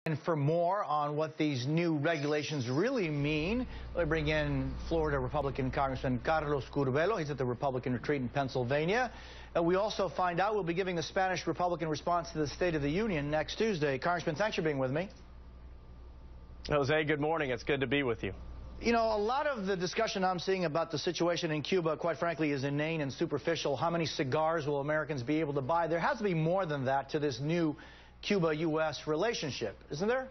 And for more on what these new regulations really mean, we bring in Florida Republican Congressman Carlos Curbelo. He's at the Republican retreat in Pennsylvania. We also find out we'll be giving the Spanish Republican response to the State of the Union next Tuesday. Congressman, thanks for being with me. Jose, good morning. It's good to be with you. You know, a lot of the discussion I'm seeing about the situation in Cuba, quite frankly, is inane and superficial. How many cigars will Americans be able to buy? There has to be more than that to this new Cuba-U.S. relationship, isn't there?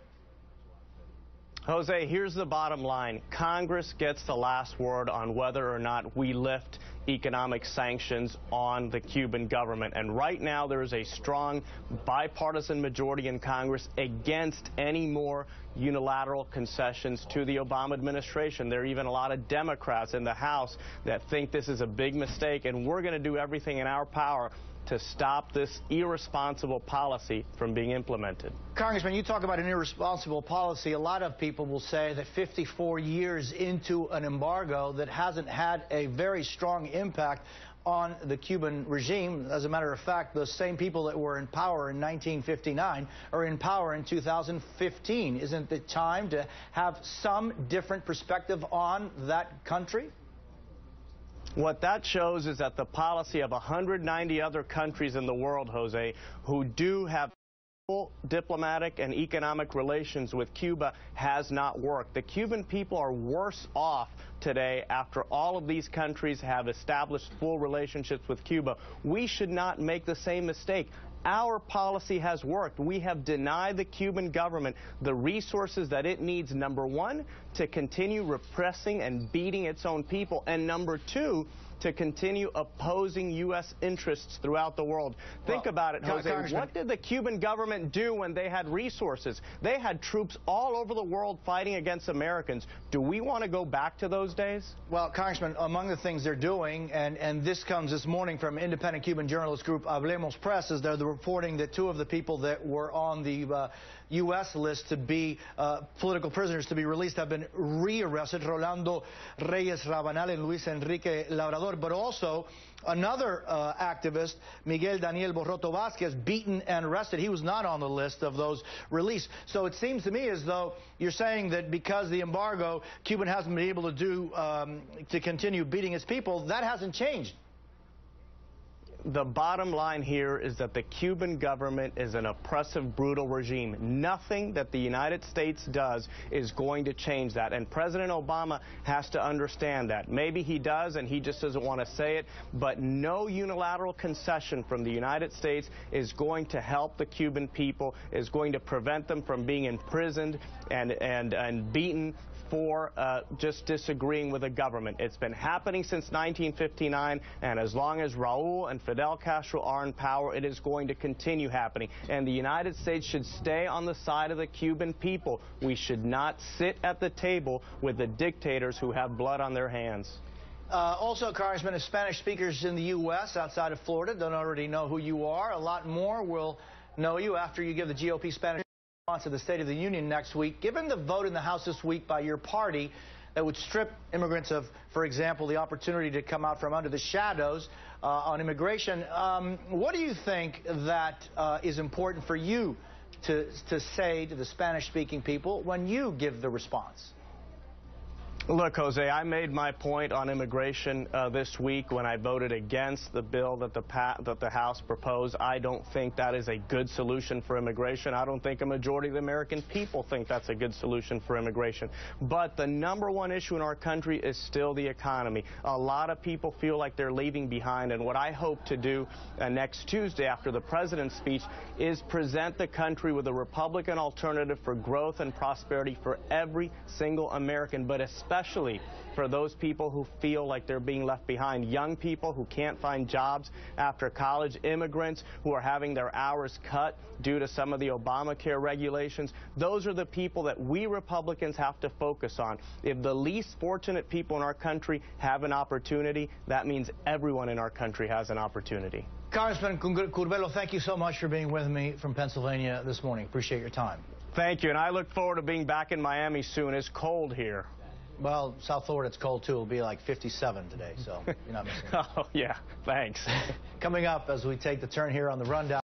Jose, here's the bottom line. Congress gets the last word on whether or not we lift economic sanctions on the Cuban government. And right now there is a strong bipartisan majority in Congress against any more unilateral concessions to the Obama administration. There are even a lot of Democrats in the House that think this is a big mistake, and we're going to do everything in our power to stop this irresponsible policy from being implemented. Congressman, you talk about an irresponsible policy. A lot of people will say that 54 years into an embargo that hasn't had a very strong impact on the Cuban regime. As a matter of fact, the same people that were in power in 1959 are in power in 2015. Isn't it time to have some different perspective on that country? What that shows is that the policy of 190 other countries in the world, Jose, who do have full diplomatic and economic relations with Cuba has not worked. The Cuban people are worse off today after all of these countries have established full relationships with Cuba. We should not make the same mistake. Our policy has worked. We have denied the Cuban government the resources that it needs, number one, to continue repressing and beating its own people, and number two, to continue opposing U.S. interests throughout the world. Think about it, Jose. What did the Cuban government do when they had resources? They had troops all over the world fighting against Americans. Do we want to go back to those days? Well, Congressman, among the things they're doing, and this comes this morning from independent Cuban journalist group Hablemos Press, is they're reporting that two of the people that were on the U.S. list to be political prisoners to be released have been rearrested, Rolando Reyes Rabanal and Luis Enrique Labrador. But also another activist, Miguel Daniel Borroto Vasquez, beaten and arrested. He was not on the list of those released. So it seems to me as though you're saying that because the embargo, Cuba hasn't been able to do to continue beating its people. That hasn't changed. The bottom line here is that the Cuban government is an oppressive, brutal regime. Nothing that the United States does is going to change that, and President Obama has to understand that. Maybe he does, and he just doesn't want to say it, but no unilateral concession from the United States is going to help the Cuban people, is going to prevent them from being imprisoned and beaten for just disagreeing with the government. It's been happening since 1959, and as long as Raul and Fidel Castro are in power, it is going to continue happening. And the United States should stay on the side of the Cuban people. We should not sit at the table with the dictators who have blood on their hands. Also, Congressman, if Spanish speakers in the U.S. outside of Florida don't already know who you are, a lot more will know you after you give the GOP Spanish response to the State of the Union next week. Given the vote in the House this week by your party that would strip immigrants of, for example, the opportunity to come out from under the shadows on immigration, what do you think that is important for you to say to the Spanish-speaking people when you give the response? Look, Jose, I made my point on immigration this week when I voted against the bill that the House proposed. I don't think that is a good solution for immigration. I don't think a majority of the American people think that's a good solution for immigration. But the number one issue in our country is still the economy. A lot of people feel like they're leaving behind, and what I hope to do next Tuesday after the president's speech is present the country with a Republican alternative for growth and prosperity for every single American, but especially for those people who feel like they're being left behind. Young people who can't find jobs after college, immigrants who are having their hours cut due to some of the Obamacare regulations. Those are the people that we Republicans have to focus on. If the least fortunate people in our country have an opportunity, that means everyone in our country has an opportunity. Congressman Curbelo, thank you so much for being with me from Pennsylvania this morning. Appreciate your time. Thank you, and I look forward to being back in Miami soon. It's cold here. Well, South Florida, it's cold, too. It'll be like 57 today, so you're not missing it. Oh, yeah. Thanks. Coming up as we take the turn here on the Rundown.